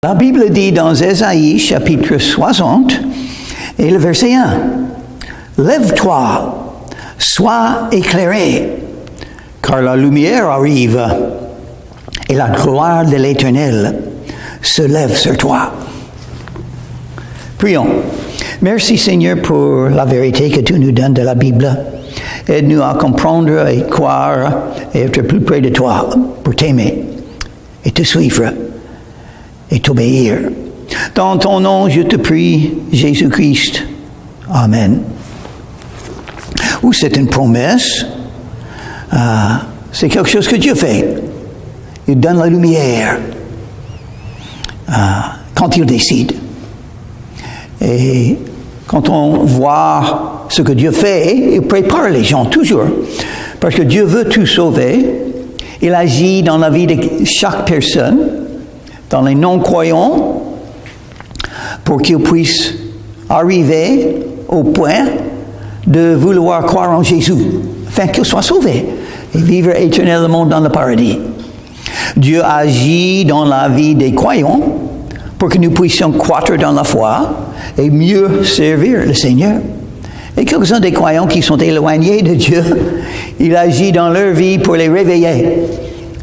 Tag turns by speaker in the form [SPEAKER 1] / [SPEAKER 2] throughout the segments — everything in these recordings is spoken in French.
[SPEAKER 1] La Bible dit dans Ésaïe, chapitre 60, et le verset 1, « Lève-toi, sois éclairé, car la lumière arrive, et la gloire de l'Éternel se lève sur toi. » Prions. Merci Seigneur pour la vérité que tu nous donnes de la Bible. Aide-nous à comprendre et croire et être plus près de toi pour t'aimer et te suivre et t'obéir. Dans ton nom, je te prie, Jésus-Christ. Amen. Ou c'est une promesse. C'est quelque chose que Dieu fait. Il donne la lumière quand il décide. Et quand on voit ce que Dieu fait, il prépare les gens toujours. Parce que Dieu veut tout sauver. Il agit dans la vie de chaque personne, dans les non-croyants, pour qu'ils puissent arriver au point de vouloir croire en Jésus, afin qu'ils soient sauvés et vivre éternellement dans le paradis. Dieu agit dans la vie des croyants pour que nous puissions croître dans la foi et mieux servir le Seigneur. Et quelques-uns des croyants qui sont éloignés de Dieu, il agit dans leur vie pour les réveiller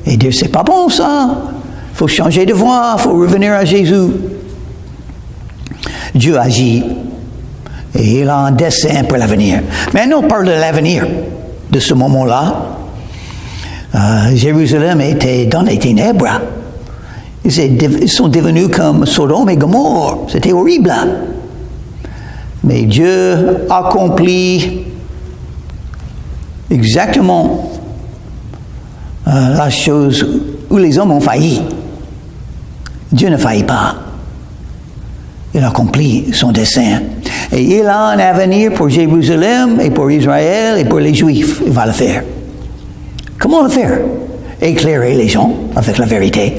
[SPEAKER 1] et dire, c'est pas bon ça, il faut changer de voie, il faut revenir à Jésus. Dieu agit et il a un dessein pour l'avenir. Maintenant, on parle de l'avenir de ce moment-là. Jérusalem était dans les ténèbres. Ils sont devenus comme Sodome et Gomorrhe. C'était horrible. Mais Dieu accomplit exactement la chose où les hommes ont failli. Dieu ne faillit pas. Il accomplit son dessein. Et il a un avenir pour Jérusalem et pour Israël et pour les Juifs. Il va le faire. Comment le faire? Éclairer les gens avec la vérité.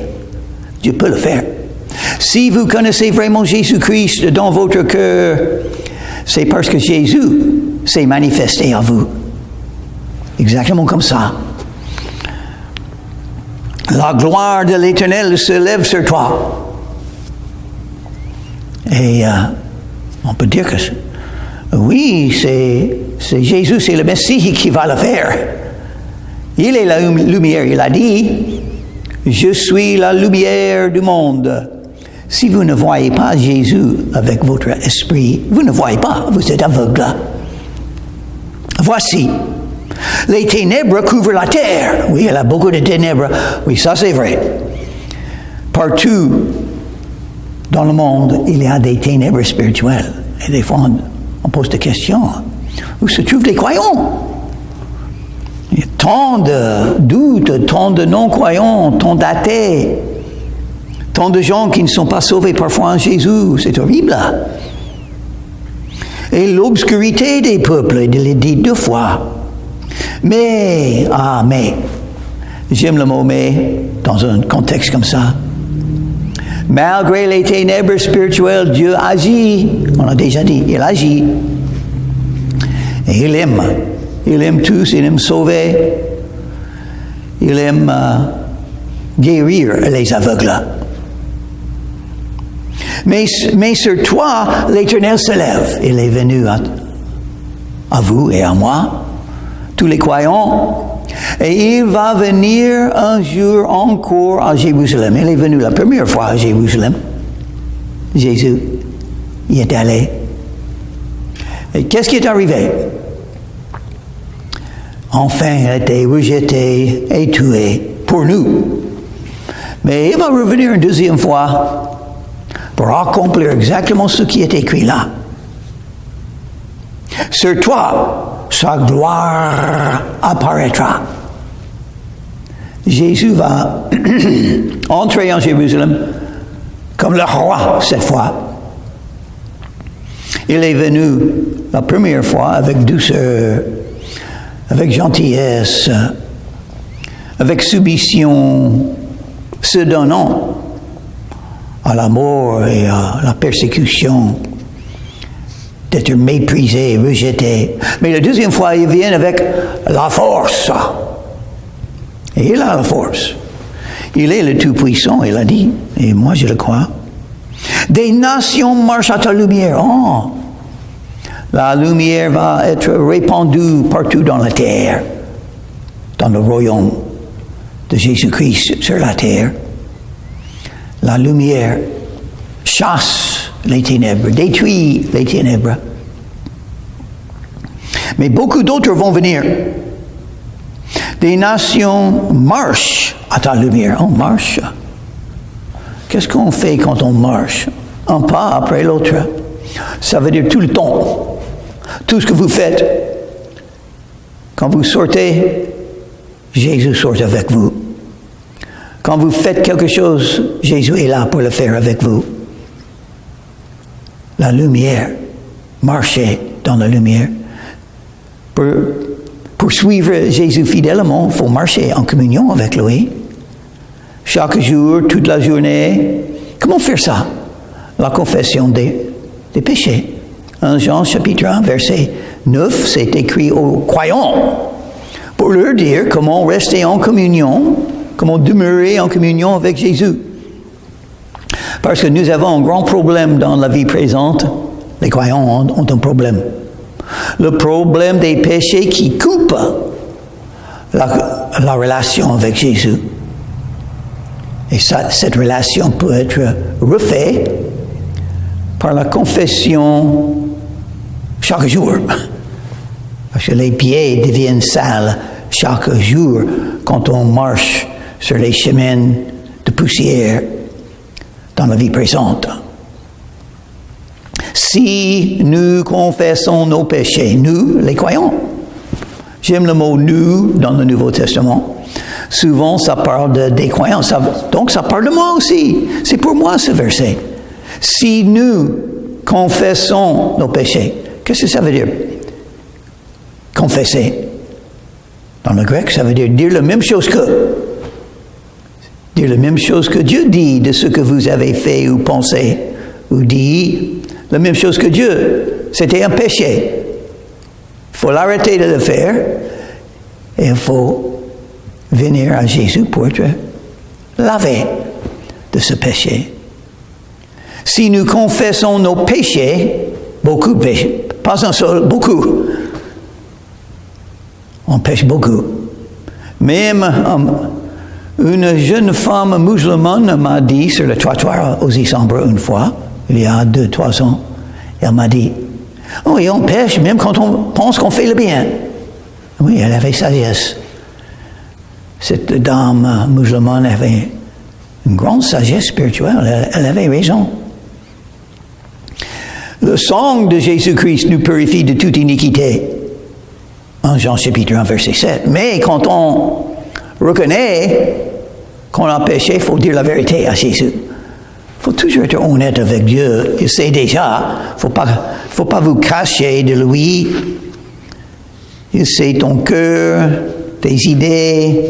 [SPEAKER 1] Dieu peut le faire. Si vous connaissez vraiment Jésus-Christ dans votre cœur, c'est parce que Jésus s'est manifesté en vous. Exactement comme ça. La gloire de l'Éternel se lève sur toi. Et on peut dire que oui, c'est Jésus, c'est le Messie qui va le faire. Il est la lumière, il a dit, je suis la lumière du monde. Si vous ne voyez pas Jésus avec votre esprit, vous ne voyez pas, vous êtes aveugle. Voici, les ténèbres couvrent la terre. Oui, il y a beaucoup de ténèbres. Oui, ça c'est vrai. Partout dans le monde, il y a des ténèbres spirituelles. Et des fois, on pose des questions. Où se trouvent les croyants? Il y a tant de doutes, tant de non-croyants, tant d'athées, tant de gens qui ne sont pas sauvés parfois en Jésus. C'est horrible. Et l'obscurité des peuples, il l'a dit 2 fois. Mais, j'aime le mot mais, dans un contexte comme ça. Malgré les ténèbres spirituelles, Dieu agit. On l'a déjà dit, il agit. Et il aime. Il aime tous, il aime sauver. Il aime guérir les aveugles. Mais sur toi, l'Éternel se lève. Il est venu à vous et à moi, tous les croyants. Et il va venir un jour encore à Jérusalem. Il est venu la première fois à Jérusalem. Jésus y est allé. Et qu'est-ce qui est arrivé? Enfin, il a été rejeté et tué pour nous. Mais il va revenir une deuxième fois pour accomplir exactement ce qui est écrit là. Sur toi, sa gloire apparaîtra. Jésus va entrer en Jérusalem comme le roi cette fois. Il est venu la première fois avec douceur, avec gentillesse, avec soumission, se donnant à la mort et à la persécution, d'être méprisé, rejeté. Mais la deuxième fois, il vient avec la force. Et il a la force. Il est le Tout-Puissant, il a dit, et moi je le crois. Des nations marchent à ta lumière. Oh, la lumière va être répandue partout dans la terre, dans le royaume de Jésus-Christ sur la terre. La lumière chasse les ténèbres, détruit les ténèbres. Mais beaucoup d'autres vont venir. Des nations marchent à ta lumière. On marche. Qu'est-ce qu'on fait quand on marche? Un pas après l'autre. Ça veut dire tout le temps. Tout ce que vous faites. Quand vous sortez, Jésus sort avec vous. Quand vous faites quelque chose, Jésus est là pour le faire avec vous. La lumière. Marchez dans la lumière. Pour suivre Jésus fidèlement, il faut marcher en communion avec lui. Chaque jour, toute la journée. Comment faire ça? La confession des péchés. 1 Jean chapitre 1, verset 9, c'est écrit aux croyants pour leur dire comment rester en communion, comment demeurer en communion avec Jésus. Parce que nous avons un grand problème dans la vie présente. Les croyants ont un problème. Le problème des péchés qui coupent la relation avec Jésus. Et cette relation peut être refaite par la confession chaque jour. Parce que les pieds deviennent sales chaque jour quand on marche sur les chemins de poussière dans la vie présente. Si nous confessons nos péchés, nous, les croyants, j'aime le mot « nous » dans le Nouveau Testament. Souvent, ça parle des croyants. Donc, ça parle de moi aussi. C'est pour moi, ce verset. Si nous confessons nos péchés, qu'est-ce que ça veut dire? Confesser. Dans le grec, ça veut dire la même chose que. Dire la même chose que Dieu dit de ce que vous avez fait ou pensé ou dit. La même chose que Dieu. C'était un péché. Il faut l'arrêter de le faire. Et il faut venir à Jésus pour être lavé de ce péché. Si nous confessons nos péchés, beaucoup de péchés, pas un seul, beaucoup. On pêche beaucoup. Même une jeune femme musulmane m'a dit sur le trottoir aux Isambres une fois, il y a 2-3 ans, elle m'a dit, « Oh, et on pêche même quand on pense qu'on fait le bien. » Oui, elle avait sagesse. Cette dame musulmane avait une grande sagesse spirituelle. Elle avait raison. Le sang de Jésus-Christ nous purifie de toute iniquité. 1 Jean chapitre 1, verset 7. Mais quand on reconnaît qu'on a péché, il faut dire la vérité à Jésus. Il faut toujours être honnête avec Dieu. Il sait déjà. Il ne faut pas vous cacher de lui. Il sait ton cœur, tes idées,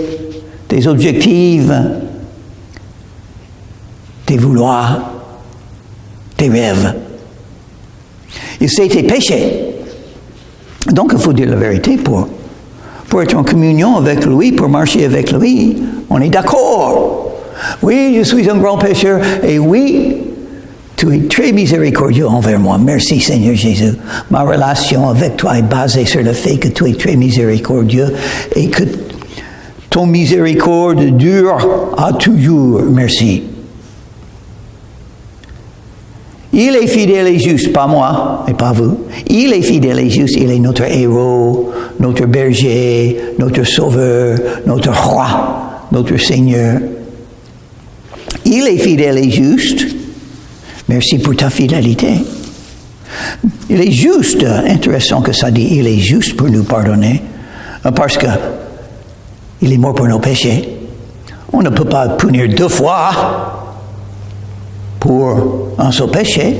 [SPEAKER 1] tes objectifs, tes vouloirs, tes rêves. Il sait tes péchés. Donc, il faut dire la vérité pour être en communion avec lui, pour marcher avec lui. On est d'accord. Oui, je suis un grand pécheur. Et oui, tu es très miséricordieux envers moi. Merci, Seigneur Jésus. Ma relation avec toi est basée sur le fait que tu es très miséricordieux et que ton miséricorde dure à toujours. Merci. Il est fidèle et juste, pas moi et pas vous. Il est fidèle et juste, il est notre héros, notre berger, notre sauveur, notre roi, notre Seigneur. Il est fidèle et juste. Merci pour ta fidélité. Il est juste, intéressant que ça dit, il est juste pour nous pardonner, parce que il est mort pour nos péchés. On ne peut pas punir 2 fois pour un seul péché.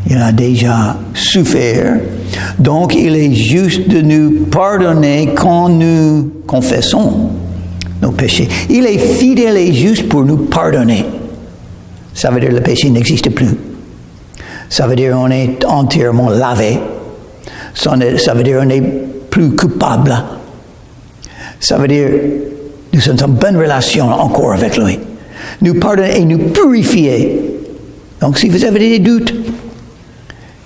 [SPEAKER 1] Il a déjà souffert. Donc, il est juste de nous pardonner quand nous confessons nos péchés. Il est fidèle et juste pour nous pardonner. Ça veut dire que le péché n'existe plus. Ça veut dire qu'on est entièrement lavé. Ça veut dire qu'on n'est plus coupable. Ça veut dire que nous sommes en bonne relation encore avec lui. Nous pardonner et nous purifier Donc, si vous avez des doutes,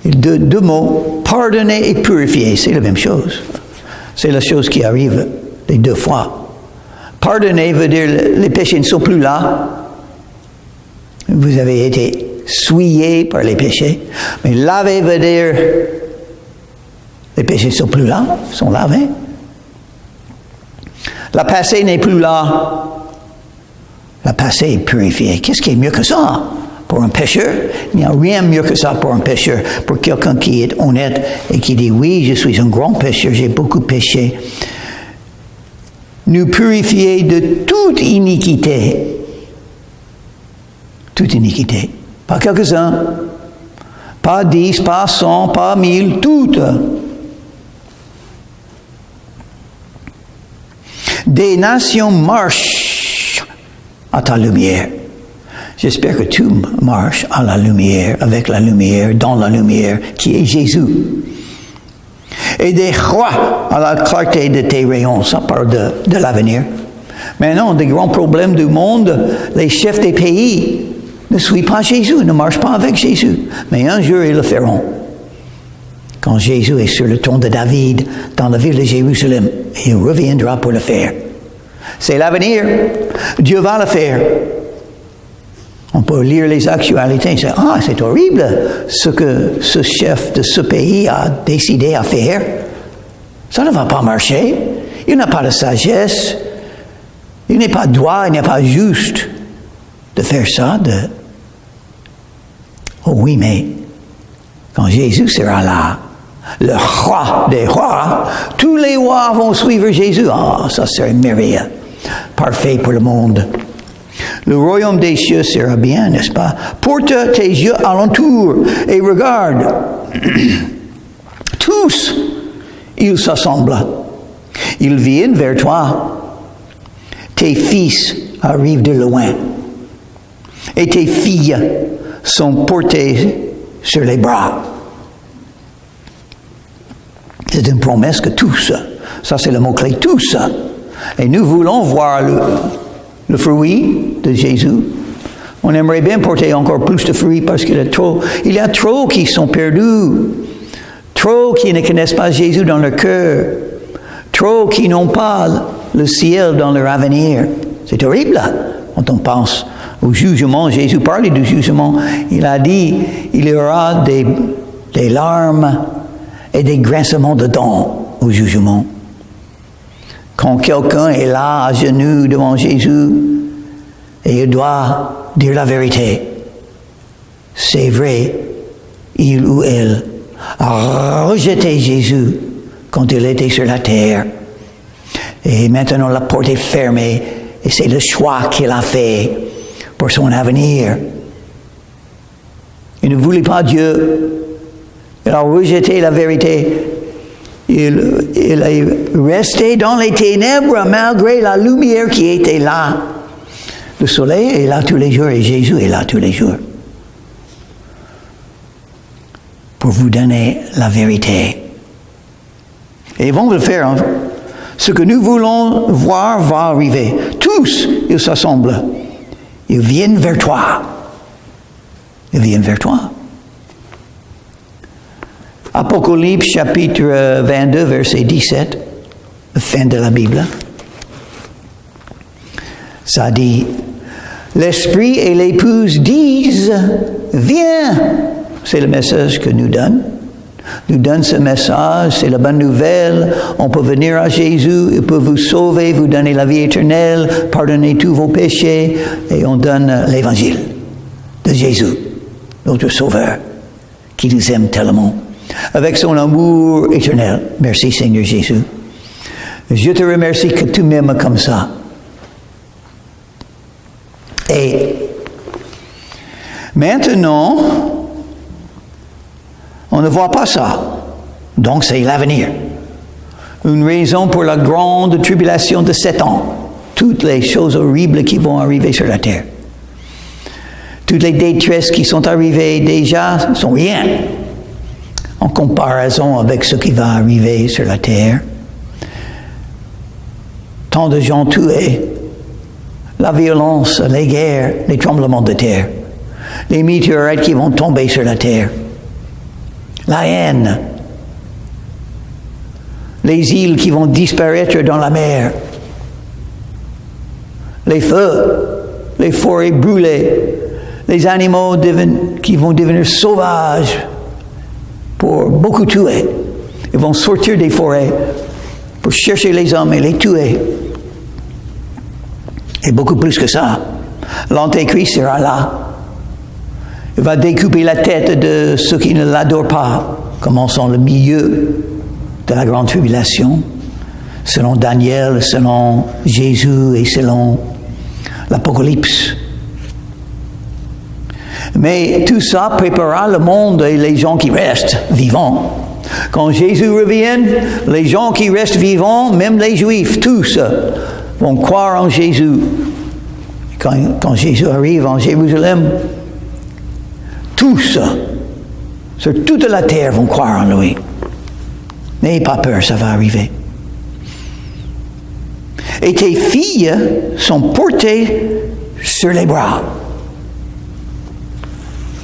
[SPEAKER 1] deux mots, pardonner et purifier, c'est la même chose. C'est la chose qui arrive les deux fois. Pardonner veut dire les péchés ne sont plus là. Vous avez été souillé par les péchés. Mais laver veut dire les péchés ne sont plus là, ils sont lavés. La passé n'est plus là. La passé est purifiée. Qu'est-ce qui est mieux que ça pour un pécheur? Il n'y a rien mieux que ça pour un pécheur. Pour quelqu'un qui est honnête et qui dit, oui, je suis un grand pécheur, j'ai beaucoup péché. Nous purifier de toute iniquité. Toute iniquité. Pas quelques-uns, pas 10, pas 100, pas 1000, toutes. Des nations marchent à ta lumière. J'espère que tu marches à la lumière, avec la lumière, dans la lumière, qui est Jésus. Et des rois à la clarté de tes rayons, ça parle de l'avenir. Maintenant, des grands problèmes du monde, les chefs des pays ne suivent pas Jésus, ne marchent pas avec Jésus. Mais un jour, ils le feront. Quand Jésus est sur le trône de David, dans la ville de Jérusalem, il reviendra pour le faire. C'est l'avenir. Dieu va le faire. On peut lire les actualités et dire, c'est horrible ce que ce chef de ce pays a décidé à faire. Ça ne va pas marcher. Il n'a pas de sagesse. Il n'est pas droit, il n'est pas juste de faire ça. Oh oui, mais quand Jésus sera là, le roi des rois, tous les rois vont suivre Jésus. Ça serait merveilleux. Parfait pour le monde. Le royaume des cieux sera bien, n'est-ce pas? Porte tes yeux alentour et regarde. Tous, ils s'assemblent. Ils viennent vers toi. Tes fils arrivent de loin. Et tes filles sont portées sur les bras. C'est une promesse que tous, ça c'est le mot-clé, tous. Et nous voulons voir le fruit de Jésus. On aimerait bien porter encore plus de fruits parce qu'il y a trop qui sont perdus, trop qui ne connaissent pas Jésus dans leur cœur, trop qui n'ont pas le ciel dans leur avenir. C'est horrible quand on pense au jugement. Jésus parlait du jugement. Il a dit, il y aura des larmes et des grincements de dents au jugement. Quand quelqu'un est là, à genoux devant Jésus, et il doit dire la vérité. C'est vrai, il ou elle a rejeté Jésus quand il était sur la terre. Et maintenant la porte est fermée, et c'est le choix qu'il a fait pour son avenir. Il ne voulait pas Dieu. Il a rejeté la vérité. Il est resté dans les ténèbres malgré la lumière qui était là. Le soleil est là tous les jours et Jésus est là tous les jours. Pour vous donner la vérité. Et ils vont le faire. Hein. Ce que nous voulons voir va arriver. Tous, ils s'assemblent. Ils viennent vers toi. Ils viennent vers toi. Apocalypse chapitre 22, verset 17, fin de la Bible. Ça dit, l'Esprit et l'épouse disent, viens. C'est le message que nous donne. Nous donne ce message, c'est la bonne nouvelle. On peut venir à Jésus, il peut vous sauver, vous donner la vie éternelle, pardonner tous vos péchés, et on donne l'évangile de Jésus, notre Sauveur, qui nous aime tellement. Avec son amour éternel. Merci Seigneur Jésus. Je te remercie que tu m'aimes comme ça. Et maintenant, on ne voit pas ça. Donc c'est l'avenir. Une raison pour la grande tribulation de 7 ans. Toutes les choses horribles qui vont arriver sur la terre. Toutes les détresses qui sont arrivées déjà sont rien. En comparaison avec ce qui va arriver sur la terre. Tant de gens tués, la violence, les guerres, les tremblements de terre. les météorites qui vont tomber sur la terre, la haine, les îles qui vont disparaître dans la mer, les feux, les forêts brûlées, les animaux qui vont devenir sauvages pour beaucoup tuer. Ils vont sortir des forêts pour chercher les hommes et les tuer. Et beaucoup plus que ça, l'Antéchrist sera là. Il va découper la tête de ceux qui ne l'adorent pas, commençant le milieu de la grande tribulation, selon Daniel, selon Jésus et selon l'Apocalypse. Mais tout ça préparera le monde et les gens qui restent vivants. Quand Jésus revienne, les gens qui restent vivants, même les Juifs, tous, vont croire en Jésus. Quand Jésus arrive en Jérusalem, tous, sur toute la terre, vont croire en lui. N'ayez pas peur, ça va arriver. Et tes filles sont portées sur les bras.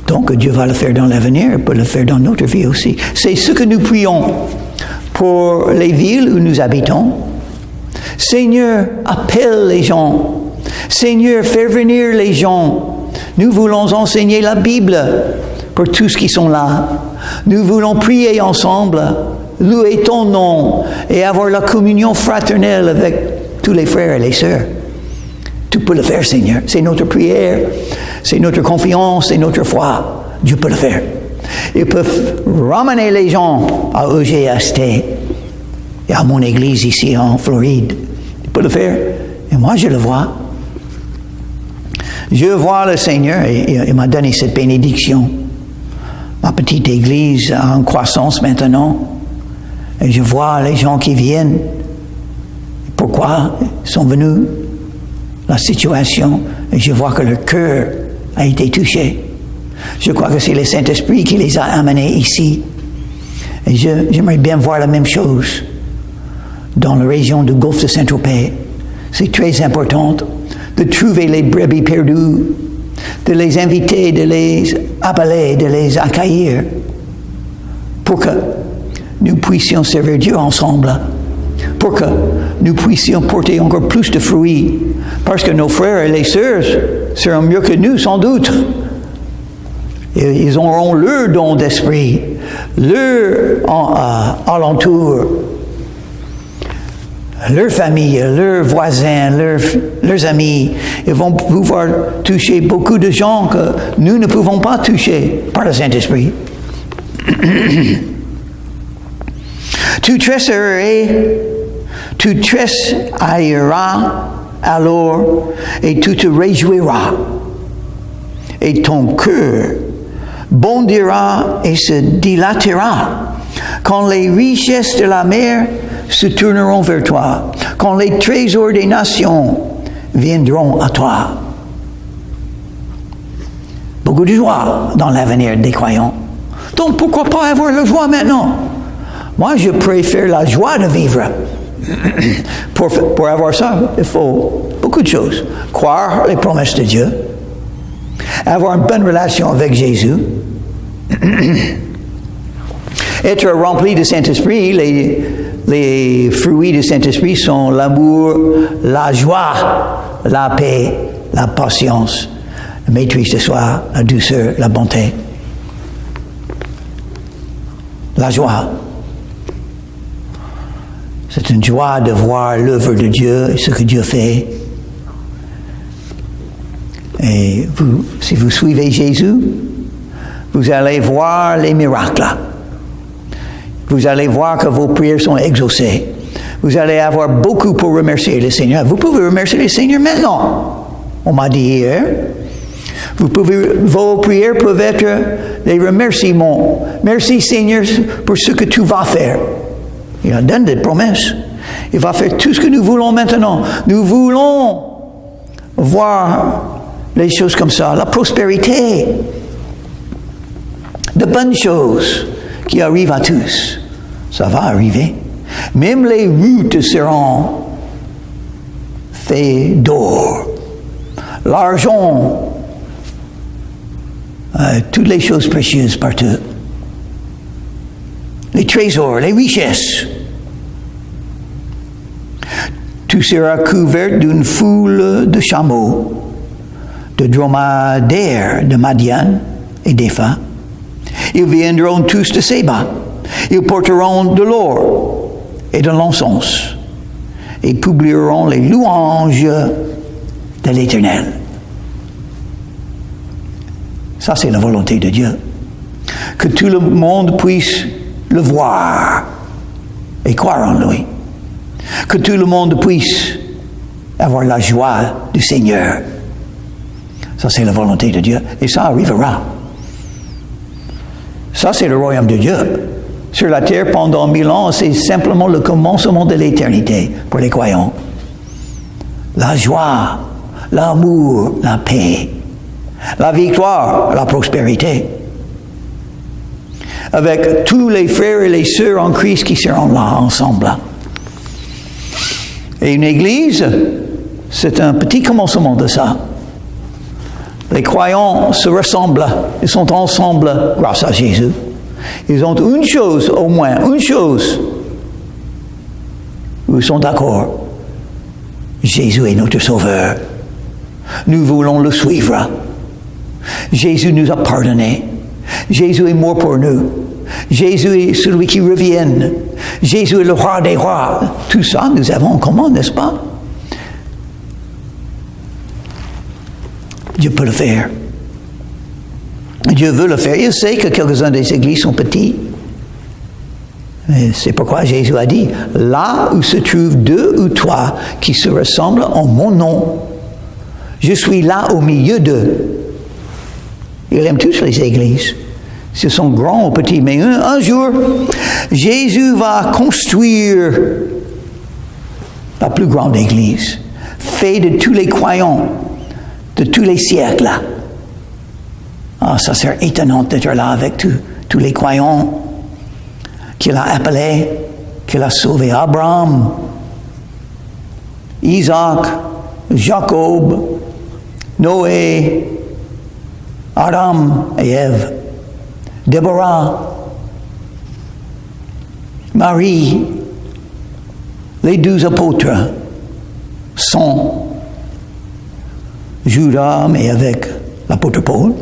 [SPEAKER 1] Donc Dieu va le faire dans l'avenir, il peut le faire dans notre vie aussi. C'est ce que nous prions pour les villes où nous habitons. Seigneur, appelle les gens. Seigneur, fais venir les gens. Nous voulons enseigner la Bible pour tous qui sont là. Nous voulons prier ensemble, louer ton nom et avoir la communion fraternelle avec tous les frères et les sœurs. Tu peux le faire, Seigneur. C'est notre prière, c'est notre confiance, c'est notre foi. Dieu peut le faire. Ils peuvent ramener les gens à EGST et à mon église ici en Floride. Il peut le faire. Et moi, je le vois. Je vois le Seigneur et il m'a donné cette bénédiction. Ma petite église en croissance maintenant. Et je vois les gens qui viennent. Pourquoi ils sont venus? La situation, et je vois que leur cœur a été touché. Je crois que c'est le Saint-Esprit qui les a amenés ici. Et j'aimerais bien voir la même chose dans la région du Golfe de Saint-Tropez. C'est très important de trouver les brebis perdues, de les inviter, de les appeler, de les accueillir, pour que nous puissions servir Dieu ensemble, pour que nous puissions porter encore plus de fruits, parce que nos frères et les sœurs seront mieux que nous, sans doute. Ils auront leur don d'esprit, leur alentour, leur famille, leurs voisins, leurs amis. Ils vont pouvoir toucher beaucoup de gens que nous ne pouvons pas toucher par le Saint-Esprit. Tu tressailleras alors et tu te réjouiras. Et ton cœur bondira et se dilatera quand les richesses de la mer se tourneront vers toi, quand les trésors des nations viendront à toi. Beaucoup de joie dans l'avenir des croyants. Donc pourquoi pas avoir la joie maintenant? Moi, je préfère la joie de vivre. Pour avoir ça, il faut beaucoup de choses. Croire les promesses de Dieu, avoir une bonne relation avec Jésus, être rempli de Saint-Esprit. Les fruits du Saint-Esprit sont l'amour, la joie, la paix, la patience, la maîtrise de soi, la douceur, la bonté. La joie. C'est une joie de voir l'œuvre de Dieu et ce que Dieu fait. Et vous, si vous suivez Jésus, vous allez voir les miracles. Vous allez voir que vos prières sont exaucées. Vous allez avoir beaucoup pour remercier le Seigneur. Vous pouvez remercier le Seigneur maintenant. On m'a dit hier. Vos prières peuvent être des remerciements. Merci Seigneur pour ce que tu vas faire. Il a donné des promesses. Il va faire tout ce que nous voulons maintenant. Nous voulons voir les choses comme ça. La prospérité. De bonnes choses qui arrivent à tous. Ça va arriver. Même les routes seront faites d'or. L'argent toutes les choses précieuses partout. Les trésors, les richesses. Tout sera couvert d'une foule de chameaux, de dromadaires de Madian et d'Épha. Ils viendront tous de Séba. Ils porteront de l'or et de l'encens et publieront les louanges de l'Éternel. Ça, c'est la volonté de Dieu. Que tout le monde puisse le voir et croire en lui. Que tout le monde puisse avoir la joie du Seigneur. Ça, c'est la volonté de Dieu. Et ça arrivera. Ça, c'est le royaume de Dieu. Sur la terre, pendant 1000 ans, c'est simplement le commencement de l'éternité pour les croyants. La joie, l'amour, la paix, la victoire, la prospérité. Avec tous les frères et les sœurs en Christ qui seront là, ensemble. Et une église, c'est un petit commencement de ça. Les croyants se ressemblent, ils sont ensemble grâce à Jésus. Ils ont une chose, au moins, une chose, où ils sont d'accord. Jésus est notre Sauveur. Nous voulons le suivre. Jésus nous a pardonné. Jésus est mort pour nous. Jésus est celui qui revient. Jésus est le roi des rois. Tout ça, nous avons en commun, n'est-ce pas? Dieu peut le faire. Dieu veut le faire. Il sait que quelques-uns des églises sont petits. C'est pourquoi Jésus a dit, là où se trouvent 2 ou 3 qui se ressemblent en mon nom, je suis là au milieu d'eux. Il aime tous les églises. Ce sont grands ou petits. Mais un jour, Jésus va construire la plus grande église, faite de tous les croyants de tous les siècles. Ah, ça serait étonnant d'être là avec tous les croyants qu'il a appelés, qu'il a sauvés. Abraham, Isaac, Jacob, Noé, Adam et Ève, Déborah, Marie, les 12 apôtres sont Judas, mais avec l'apôtre Paul,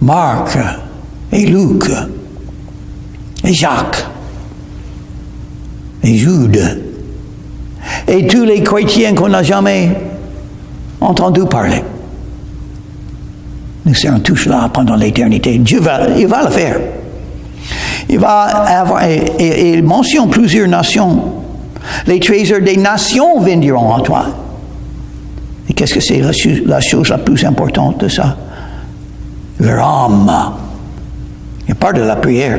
[SPEAKER 1] Marc et Luc et Jacques et Jude et tous les chrétiens qu'on n'a jamais entendu parler. Nous serons tous là pendant l'éternité. Dieu il va le faire. Il va avoir, et il mentionne plusieurs nations. Les trésors des nations viendront à toi. Et qu'est-ce que c'est la chose la plus importante de ça? Leur âme. Il parle de la prière.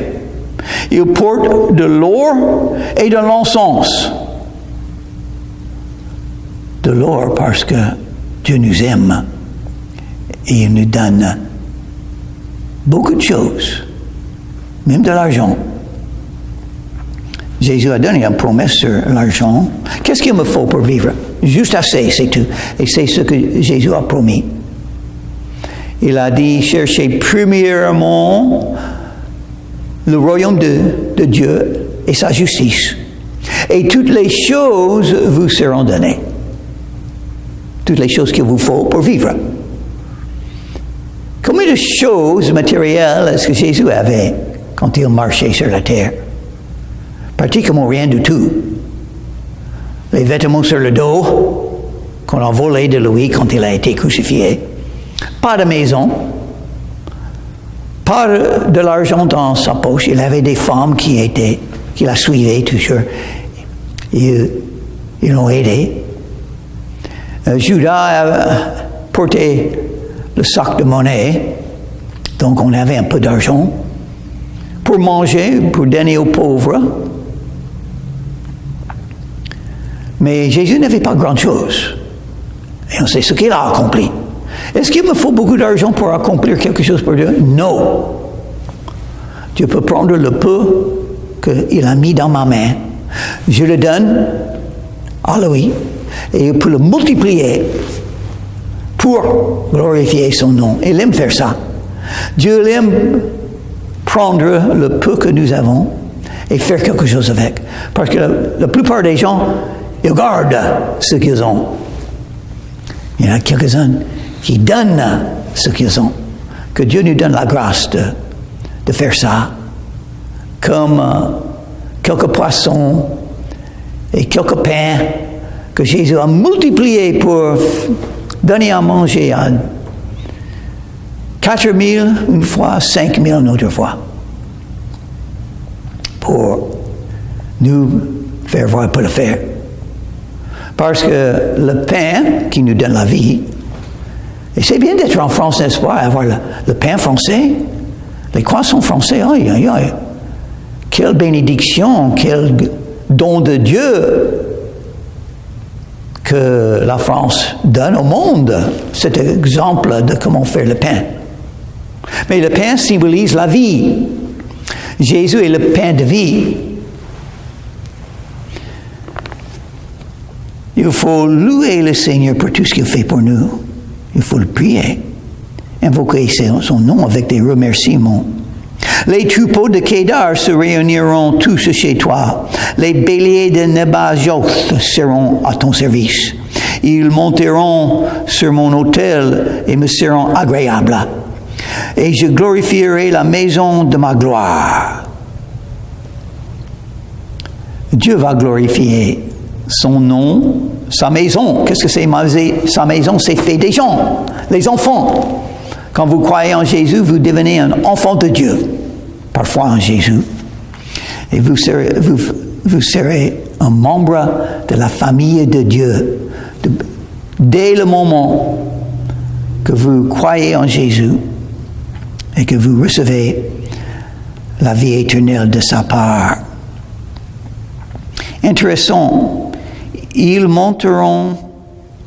[SPEAKER 1] Il porte de l'or et de l'encens. De l'or parce que Dieu nous aime et il nous donne beaucoup de choses, même de l'argent. Jésus a donné une promesse sur l'argent. Qu'est-ce qu'il me faut pour vivre? Juste assez, c'est tout. Et c'est ce que Jésus a promis. Il a dit, cherchez premièrement le royaume de Dieu et sa justice. Et toutes les choses vous seront données. Toutes les choses qu'il vous faut pour vivre. Combien de choses matérielles est-ce que Jésus avait quand il marchait sur la terre? Pratiquement rien du tout. Les vêtements sur le dos qu'on a volés de lui quand il a été crucifié. Pas de maison. Pas de l'argent dans sa poche. Il avait des femmes qui la suivaient toujours. Ils l'ont aidé. Judas a porté le sac de monnaie, donc on avait un peu d'argent pour manger, pour donner aux pauvres. Mais Jésus n'avait pas grand-chose. Et on sait ce qu'il a accompli. Est-ce qu'il me faut beaucoup d'argent pour accomplir quelque chose pour Dieu? Non. Dieu peut prendre le peu qu'il a mis dans ma main. Je le donne à lui et il peut le multiplier pour glorifier son nom. Il aime faire ça. Dieu aime prendre le peu que nous avons et faire quelque chose avec. Parce que la plupart des gens, ils gardent ce qu'ils ont. Il y en a quelques-uns qui donnent ce qu'ils ont. Que Dieu nous donne la grâce de faire ça. Comme quelques poissons et quelques pains que Jésus a multipliés pour donner à manger à 4 000 une fois, 5 000 une autre fois. Pour nous faire voir pour le faire. Parce que le pain qui nous donne la vie, et c'est bien d'être en France, n'est-ce pas, avoir le pain français, les croissants français, aïe, aïe, aïe. Quelle bénédiction, quel don de Dieu que la France donne au monde, cet exemple de comment faire le pain. Mais le pain symbolise la vie. Jésus est le pain de vie. Il faut louer le Seigneur pour tout ce qu'il fait pour nous. Il faut le prier. Invoquer son nom avec des remerciements. Les troupeaux de Kédar se réuniront tous chez toi. Les béliers de Nebajoth seront à ton service. Ils monteront sur mon autel et me seront agréables. Et je glorifierai la maison de ma gloire. Dieu va glorifier son nom, sa maison. Qu'est-ce que c'est sa maison? C'est fait des gens, les enfants. Quand vous croyez en Jésus, vous devenez un enfant de Dieu. Parfois en Jésus. Et vous serez un membre de la famille de Dieu. Dès le moment que vous croyez en Jésus et que vous recevez la vie éternelle de sa part. Intéressant. Ils monteront,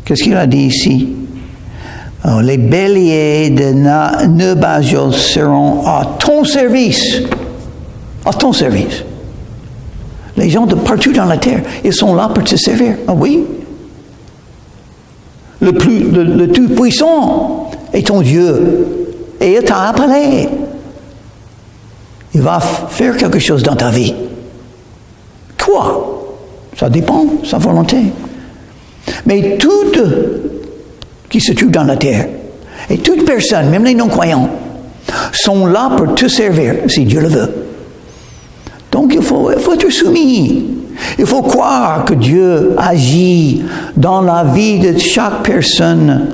[SPEAKER 1] qu'est-ce qu'il a dit ici? Oh, les béliers de Nebajoth seront à ton service. À ton service. Les gens de partout dans la terre, ils sont là pour te servir. Ah oui. Le Tout-Puissant est ton Dieu. Et il t'a appelé. Il va faire quelque chose dans ta vie. Quoi? Ça dépend de sa volonté. Mais tout qui se trouve dans la terre, et toute personne, même les non-croyants, sont là pour te servir, si Dieu le veut. Donc il faut être soumis. Il faut croire que Dieu agit dans la vie de chaque personne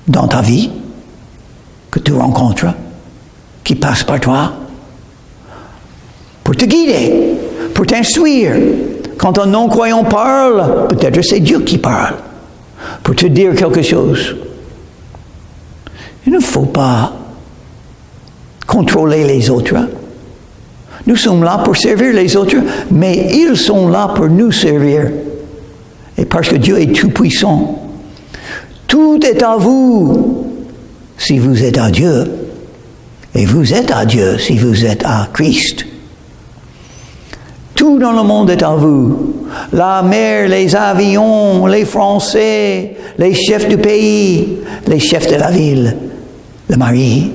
[SPEAKER 1] dans ta vie, que tu rencontres, qui passe par toi, pour te guider, pour t'instruire. Quand un non-croyant parle, peut-être c'est Dieu qui parle, pour te dire quelque chose. Il ne faut pas contrôler les autres. Nous sommes là pour servir les autres, mais ils sont là pour nous servir. Et parce que Dieu est tout-puissant, tout est à vous si vous êtes à Dieu. Et vous êtes à Dieu si vous êtes à Christ. Tout dans le monde est à vous. La mer, les avions, les Français, les chefs du pays, les chefs de la ville, le mari.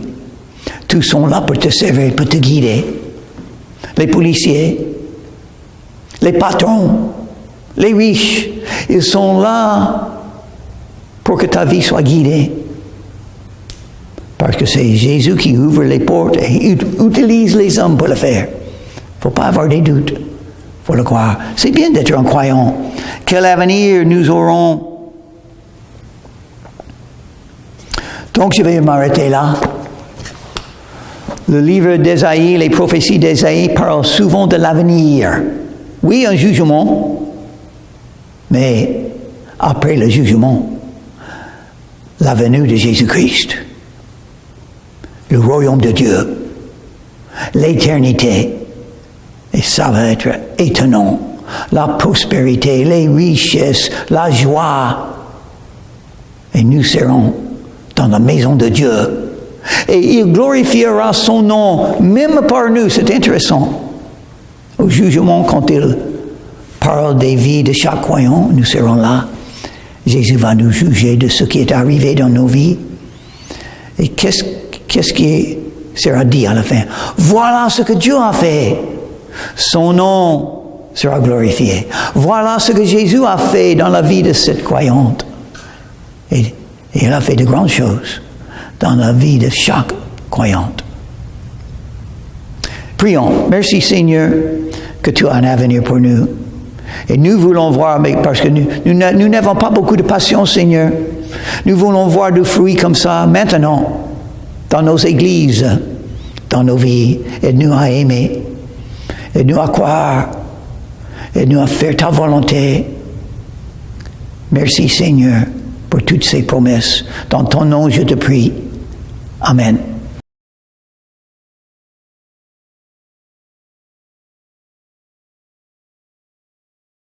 [SPEAKER 1] Tous sont là pour te servir, pour te guider. Les policiers, les patrons, les riches, ils sont là pour que ta vie soit guidée. Parce que c'est Jésus qui ouvre les portes et utilise les hommes pour le faire. Il ne faut pas avoir des doutes. Il faut le croire. C'est bien d'être un croyant. Quel avenir nous aurons? Donc je vais m'arrêter là. Le livre d'Ésaïe, les prophéties d'Ésaïe parlent souvent de l'avenir. Oui, un jugement, mais après le jugement, la venue de Jésus-Christ, le royaume de Dieu, l'éternité. Et ça va être étonnant. La prospérité, les richesses, la joie. Et nous serons dans la maison de Dieu. Et il glorifiera son nom, même par nous. C'est intéressant. Au jugement, quand il parle des vies de chaque croyant, nous serons là. Jésus va nous juger de ce qui est arrivé dans nos vies. Et qu'est-ce qui sera dit à la fin? Voilà ce que Dieu a fait. Son nom sera glorifié. Voilà ce que Jésus a fait dans la vie de cette croyante. Et il a fait de grandes choses dans la vie de chaque croyante. Prions. Merci Seigneur que tu as un avenir pour nous. Et nous voulons voir, parce que nous n'avons pas beaucoup de patience, Seigneur. Nous voulons voir des fruits comme ça maintenant, dans nos églises, dans nos vies. Aide-nous à aimer, aide-nous à croire, aide-nous à faire ta volonté. Merci Seigneur pour toutes ces promesses. Dans ton nom, je te prie. Amen.